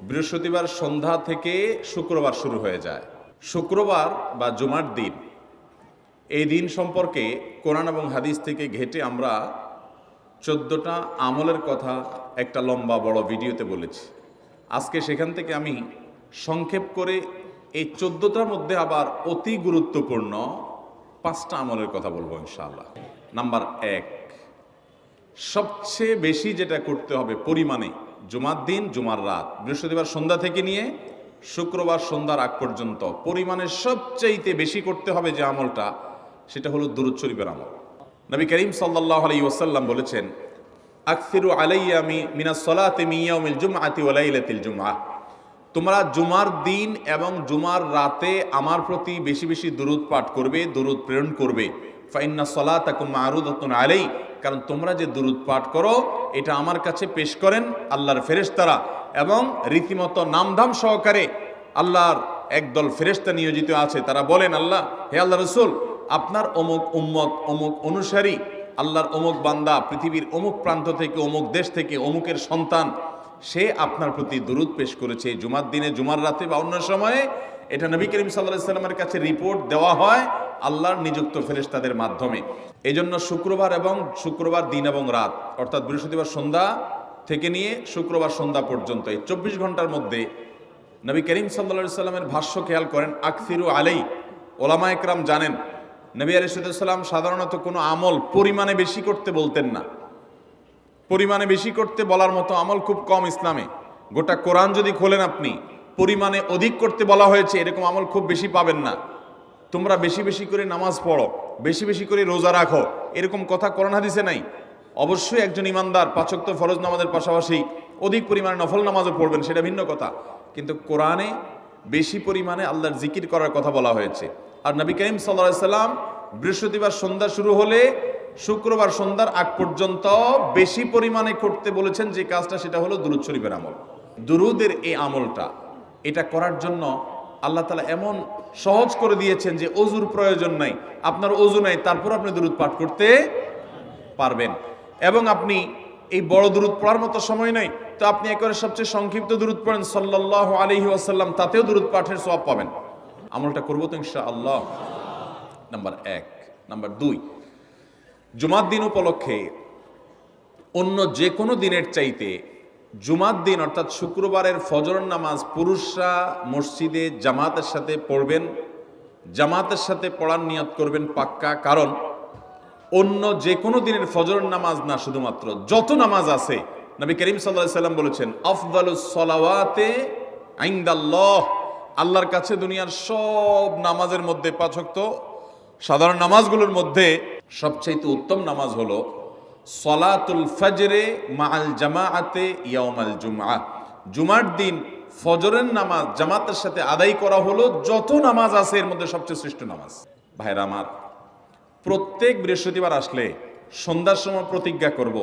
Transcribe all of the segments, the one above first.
বৃহস্পতিবার সন্ধ্যা থেকে শুক্রবার শুরু হয়ে যায়। শুক্রবার বা জুমার দিন, এই দিন সম্পর্কে কোরআন এবং হাদিস থেকে ঘেঁটে আমরা 14টা আমলের কথা একটা লম্বা বড় ভিডিওতে বলেছি। আজকে সেখান থেকে আমি সংক্ষেপ করে এই 14টার মধ্যে আবার অতি গুরুত্বপূর্ণ 5টা আমলের কথা বলবো ইনশাআল্লাহ। নাম্বার 1, সবচেয়ে বেশি যেটা করতে হবে পরিমাণে, জুমার দিন জুমার রাত বৃহস্পতিবার সন্ধ্যা থেকে নিয়ে শুক্রবার সন্ধ্যার আগ পর্যন্ত পরিমাণে সবচাইতে বেশি করতে হবে যে আমলটা, সেটা হলো দুরূদ শরীফের আমল। নবী করিম সাল্লাল্লাহু আলাইহি ওয়াসাল্লাম বলেছেন, আকসিরু আলাইয়া মিনাস সালাতি মিন ইয়াউমিল জুমআতি ওয়া লাইলাতিল জুমআহ, তোমরা জুমার দিন এবং জুমার রাতে আমার প্রতি বেশি বেশি দুরূদ পাঠ করবে, দুরূদ প্রেরণ করবে। ফাইন্না সালাতাকুম মা'রুদাতুন আলাই, কারণ তোমরা যে দুরূদ পাঠ করো এটা আমার কাছে পেশ করেন আল্লাহর ফেরেশতারা, এবং রীতিমতো নামধাম সহকারে আল্লাহর একদল ফেরেশতা নিয়োজিত আছে। তারা বলেন, আল্লাহ, হে আল্লাহ রসুল, আপনার অমুক উম্মত, অমুক অনুসারী, আল্লাহর অমুক বান্দা পৃথিবীর অমুক প্রান্ত থেকে, অমুক দেশ থেকে, অমুকের সন্তান, সে আপনার প্রতি দুরূদ পেশ করেছে জুমার দিনে, জুমার রাতে বা অন্য সময়ে। এটা নবী করিম সাল্লাল্লাহু আলাইহি সাল্লামের কাছে রিপোর্ট দেওয়া হয় আল্লাহর নিযুক্ত ফেরেশতাদের মাধ্যমে। এই জন্য শুক্রবার দিন এবং রাত, অর্থাৎ বৃহস্পতিবার সন্ধ্যা থেকে নিয়ে শুক্রবার সন্ধ্যা পর্যন্ত এই 24 ঘন্টার মধ্যে নবী করিম সাল্লাল্লাহু আলাইহি সাল্লামের ভাষ্য খেয়াল করেন, আকসিরু আলাই। ওলামা একরাম জানেন, নবী আলাইহিস সালাম সাধারণত কোনো আমল পরিমাণে বেশি করতে বলতেন না। পরিমাণে বেশি করতে বলার মতো আমল খুব কম ইসলামে। গোটা কোরআন যদি খোলেন আপনি, পরিমাণে অধিক করতে বলা হয়েছে এরকম আমল খুব বেশি পাবেন না। তোমরা বেশি বেশি করে নামাজ পড়ো, বেশি বেশি করে রোজা রাখো, এরকম কথা কোরআন হাদিসে নাই। অবশ্যই একজন ইমানদার 5 ওয়াক্ত ফরজ নামাজের পাশাপাশি অধিক পরিমাণে নফল নামাজও পড়বেন, সেটা ভিন্ন কথা। কিন্তু কোরআনে বেশি পরিমাণে আল্লাহর জিকির করার কথা বলা হয়েছে। আর নবী করিম সাল্লাল্লাহু আলাইহি সাল্লাম বৃহস্পতিবার সন্ধ্যা শুরু হলে শুক্রবার সন্ধ্যার আগ পর্যন্ত বেশি পরিমাণে করতে বলেছেন যে কাজটা, সেটা হলো দুরূদ শরীফের আমল। দুরূদের এই আমলটা, এটা করার জন্য আল্লাহ তাআলা এমন সহজ করে দিয়েছেন যে ওযুর প্রয়োজন নাই। আপনার ওযু নাই, তারপর আপনি দুরূদ পাঠ করতে পারবেন। এবং আপনি এই বড় দুরূদ পড়ার মতো সময় নাই, তো আপনি একেবারে সবচেয়ে সংক্ষিপ্ত দুরূদ পড়েন সাল্লাল্লাহু আলাইহি ওয়াসাল্লাম, তাতেও দুরূদ পাঠের সওয়াব পাবেন। আমলটা করবো তো ইনশাআল্লাহ। নাম্বার 1। নাম্বার 2, জুমার দিন উপলক্ষে অন্য যে কোনো দিনের চাইতে জুমার দিন অর্থাৎ শুক্রবারের ফজর নামাজ পুরুষরা মসজিদে জামাতের সাথে পড়বেন। জামাতের সাথে পড়ার নিয়ত করবেন পাক্কা, কারণ অন্য যে কোনো দিনের ফজর নামাজ না, শুধুমাত্র যত নামাজ আছে, নবী করিম সাল্লাল্লাহু আলাইহি সাল্লাম বলেছেন, আফদালুস সালাওয়াতে ইনদাল্লাহ, আল্লাহর কাছে দুনিয়ার সব নামাজের মধ্যে 5 ওয়াক্ত সাধারণ নামাজগুলোর মধ্যে সবচেয়ে উত্তম নামাজ হলো সলাতুল ফজরে মাআল জামাআতে ইয়াউমাল জুমআহ, জুমার দিন ফজরের নামাজ জামাতের সাথে আদায় করা হলো যত নামাজ আছে এর মধ্যে সবচেয়ে শ্রেষ্ঠ নামাজ। ভাইরা আমার, প্রত্যেক বৃহস্পতিবার আসলে সন্ধ্যার সময় প্রতিজ্ঞা করব,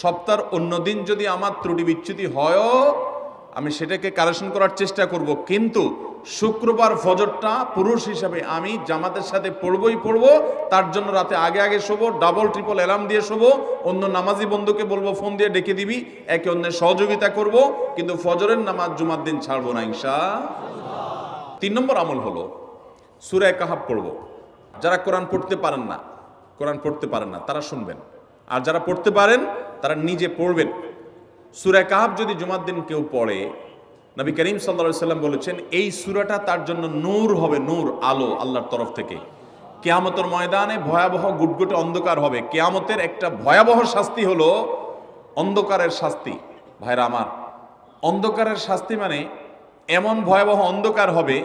সপ্তাহের অন্য দিন যদি আমার ত্রুটি বিচ্যুতি হয়ও আমি সেটাকে কারেকশন করার চেষ্টা করব, কিন্তু শুক্রবার ফজরটা পুরুষ হিসাবে আমি জামাতের সাথে পড়বই পড়বো। তার জন্য রাতে আগে আগে শোবো, ডাবল ট্রিপল অ্যালার্ম দিয়ে শোবো, অন্য নামাজি বন্ধুকে বলবো ফোন দিয়ে ডেকে দিবি, একে অন্যের সহযোগিতা করব, কিন্তু ফজরের নামাজ জুমার দিন ছাড়বো না ইনশাআল্লাহ। 3 নম্বর আমল হলো সূরা কাহাফ পড়বো। যারা কোরআন পড়তে পারেন না তারা শুনবেন, আর যারা পড়তে পারেন তারা নিজে পড়বেন। সূরা কাহাফ যদি জুমার দিন কেউ পড়ে, নবী করিম সাল্লাল্লাহু আলাইহি সাল্লাম বলেছেন এই সূরাটা তার জন্য নূর হবে, নূর, আলো আল্লাহর তরফ থেকে। কিয়ামতের ময়দানে ভয়াবহ গুটগুটে অন্ধকার হবে। কিয়ামতের একটা ভয়াবহ শাস্তি হলো অন্ধকারের শাস্তি। ভাইরা আমার, অন্ধকারের শাস্তি মানে এমন ভয়াবহ অন্ধকার হবে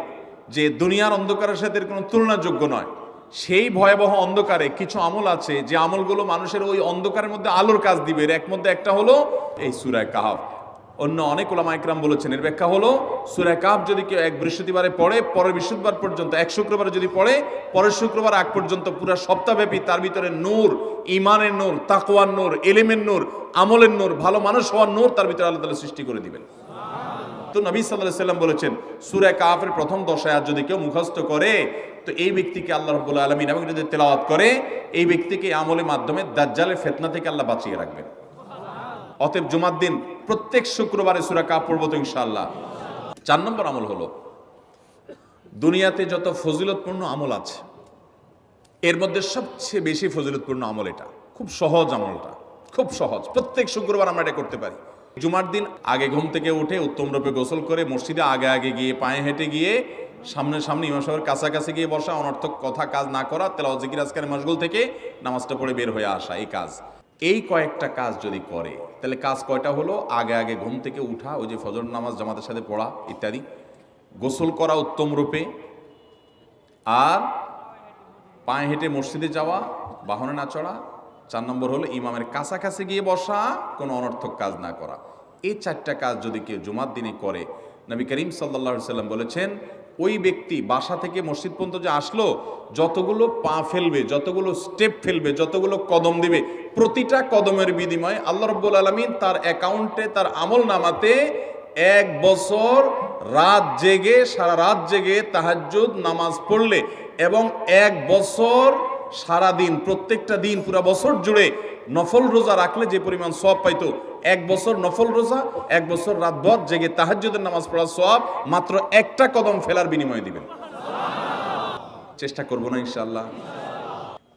যে দুনিয়ার অন্ধকারের সাথে কোনো তুলনাযোগ্য নয়। সেই ভয়াবহ অন্ধকারে কিছু আমল আছে যে আমলগুলো মানুষের ওই অন্ধকারের মধ্যে আলোর কাজ দিবে। এর মধ্যে একটা হলো এই সূরা কাহাফ। অন্য অনেক উলামা ইকরাম বলেছেন এর ব্যাখ্যা হলো সূরা কাহাফ যদি কেউ এক বৃহস্পতিবারে পড়ে, পরের বৃহস্পতিবার পর্যন্ত, এক শুক্রবারে যদি পড়ে, পরের শুক্রবার আগ পর্যন্ত পুরো সপ্তাহব্যাপী তার ভিতরে নূর, ঈমানের নূর, তাকওয়ার নূর, ইলমের নূর, আমলের নূর, ভালো মানুষ হওয়ার নূর তার ভিতরে আল্লাহ তাআলা সৃষ্টি করে দিবেন। তো নবী সাল্লাল্লাহু আলাইহি সাল্লাম বলেছেন সূরা কাহাফের প্রথম 10 আয়াত যদি কেউ মুখস্থ করে, তো এই ব্যক্তিকে আল্লাহ রাব্বুল আলামিন এবং যদি তেলাওয়াত করে, এই ব্যক্তিকে আমলের মাধ্যমে দাজ্জালের ফিতনা থেকে আল্লাহ বাঁচিয়ে রাখবেন। অতএব জুমার দিন প্রত্যেক শুক্রবারে সূরা কাহাফ পড়ব তো ইনশাআল্লাহ। 4 নম্বর আমল হলো, দুনিয়াতে যত ফজিলতপূর্ণ আমল আছে এর মধ্যে সবচেয়ে বেশি ফজিলতপূর্ণ আমল এটা। খুব সহজ আমলটা, খুব সহজ। প্রত্যেক শুক্রবার আমরা এটা করতে পারি। জুমার দিন আগে ঘুম থেকে উঠে উত্তম রূপে গোসল করে মসজিদে আগে আগে গিয়ে পায়ে হেঁটে গিয়ে সামনে ইমাম সাহেবের কাছাকাছি গিয়ে বসা, অনর্থক কথা কাজ না করা, তেলাওয়াত জিকির আজকারে মশগুল থেকে নামাজটা পড়ে বের হয়ে আসা, এই কাজ। এই কয়েকটা কাজ যদি করে তাহলে কাজ কয়টা হলো? আগে আগে ঘুম থেকে উঠা, ওই যে ফজর নামাজ জামাতের সাথে পড়া ইত্যাদি, গোসল করা উত্তম রূপে, আর পায়ে হেঁটে মসজিদে যাওয়া, বাহনে না চড়া। 4 নম্বর হলো ইমামের কাছাকাছি গিয়ে বসা, কোনো অনর্থক কাজ না করা। এই 4টা কাজ যদি কেউ জুমার দিনে করে, নবী করিম সাল্লাল্লাহু আলাইহি সাল্লাম বলেছেন ওই ব্যক্তি বাসা থেকে মসজিদ পর্যন্ত যে আসলো, যতগুলো পা ফেলবে, যতগুলো স্টেপ ফেলবে, যতগুলো কদম দিবে, প্রতিটা কদমের বিনিময়ে আল্লাহ রাব্বুল আলামিন তার অ্যাকাউন্টে, তার আমল নামাতে 1 বছর রাত জেগে, সারা রাত জেগে তাহাজ্জুদ নামাজ পড়লে এবং 1 বছর সারা দিন, প্রত্যেকটা দিন পুরা বছর জুড়ে নফল রোজা রাখলে যে পরিমাণ সওয়াব পাইতো, 1 বছর নফল রোজা, 1 বছর রাতভর জেগে তাহাজ্জুদের নামাজ পড়ার সওয়াব মাত্র একটা কদম ফেলার বিনিময়ে দিবেন। চেষ্টা করব না ইনশাআল্লাহ।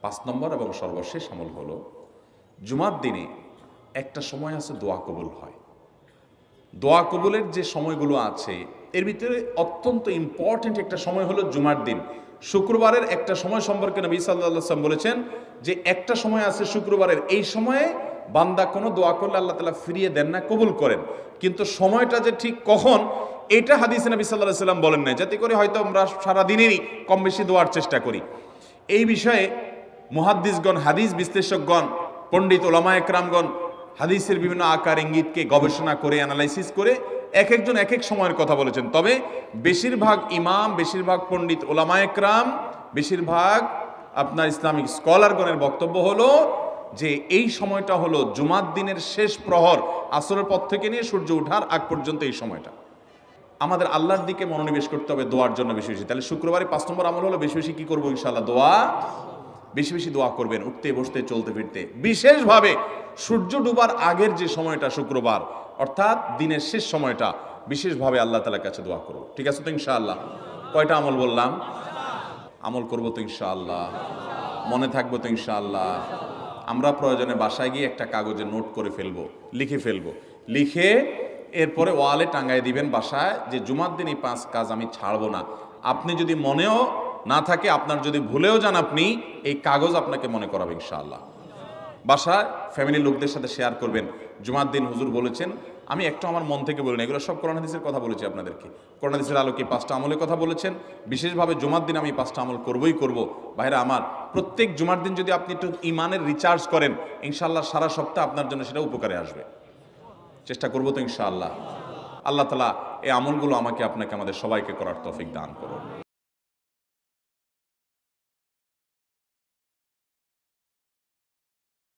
5 নম্বর এবং সর্বশেষ আমল হলো, জুমার দিনে একটা সময় আছে দোয়া কবুল হয়। দোয়া কবুলের যে সময়গুলো আছে এর ভিতরে অত্যন্ত ইম্পর্টেন্ট একটা সময় হলো জুমার দিন। শুক্রবারের একটা সময় সম্পর্কে নবী সাল্লাল্লাহু আলাইহি ওয়াসাল্লাম বলেছেন যে একটা সময় আছে শুক্রবারের, এই সময়ে বান্দা কোনো দোয়া করলে আল্লাহ তাআলা ফিরিয়ে দেন না, কবুল করেন। কিন্তু সময়টা যে ঠিক কখন, এটা হাদিসে নবী সাল্লাল্লাহু আলাইহি ওয়াসাল্লাম বলেন নাই, যাতে করে হয়তো আমরা সারা দিনেরই কম বেশি দোয়ার চেষ্টা করি। এই বিষয়ে মুহাদ্দিসগণ, হাদিস বিশ্লেষকগণ, পণ্ডিত ওলামায়ে কেরামগণ হাদিসের বিভিন্ন আকার ইঙ্গিতকে গবেষণা করে, অ্যানালাইসিস করে এক একজন এক এক সময়ের কথা বলেছেন। তবে বেশিরভাগ ইমাম, বেশিরভাগ পণ্ডিত ওলামায়ে কেরাম, বেশিরভাগ আপনার ইসলামিক স্কলারগণের বক্তব্য হলো যে এই সময়টা হলো জুমার দিনের শেষ প্রহর, আসরের পর থেকে নিয়ে সূর্য ওঠার আগ পর্যন্ত এই সময়টা। আমাদের আল্লাহর দিকে মনোনিবেশ করতে হবে দোয়ার জন্য বেশি বেশি। তাহলে শুক্রবারে 5 নম্বর আমল হলো বেশি বেশি কি করবো ইনশাআল্লাহ? দোয়া। বেশি বেশি দোয়া করবেন, উঠতে বসতে চলতে ফিরতে। বিশেষভাবে সূর্য ডুবার আগের যে সময়টা শুক্রবার, অর্থাৎ দিনের শেষ সময়টা, বিশেষভাবে আল্লাহ তাআলার কাছে দোয়া করব। ঠিক আছে তো ইনশাআল্লাহ? কয়টা আমল বললাম? আমল করবো তো ইনশাআল্লাহ? মনে থাকবো তো ইনশাআল্লাহ? আমরা প্রয়োজনে বাসায় গিয়ে একটা কাগজে নোট করে ফেলবো, লিখে ফেলবো, লিখে এরপরে ওয়ালে টাঙ্গাই দিবেন বাসায় যে জুমার দিন এই 5 কাজ আমি ছাড়বো না। আপনি যদি মনেও না থাকে, আপনার যদি ভুলেও যান, আপনি এই কাগজ আপনাকে মনে করাবে ইনশাআল্লাহ। বাসায় ফ্যামিলির লোকদের সাথে শেয়ার করবেন, জুমার দিন হুজুর বলেছেন, আমি একটু আমার মন থেকে বলিনি, এগুলো সব কোরআন হাদিসের কথা বলেছি আপনাদেরকে। কোরআন হাদিসের আলোকে 5টা আমলের কথা বলেছেন, বিশেষভাবে জুমার দিন আমি 5টা আমল করবই করব। ভাইরা আমার, প্রত্যেক জুমার দিন যদি আপনি একটু ইমানের রিচার্জ করেন, ইনশাআল্লাহ সারা সপ্তাহ আপনার জন্য সেটা উপকারে আসবে। চেষ্টা করবো তো ইনশাআল্লাহ? আল্লাহ তাআলা এই আমলগুলো আমাকে, আপনাকে, আমাদের সবাইকে করার তৌফিক দান করুন।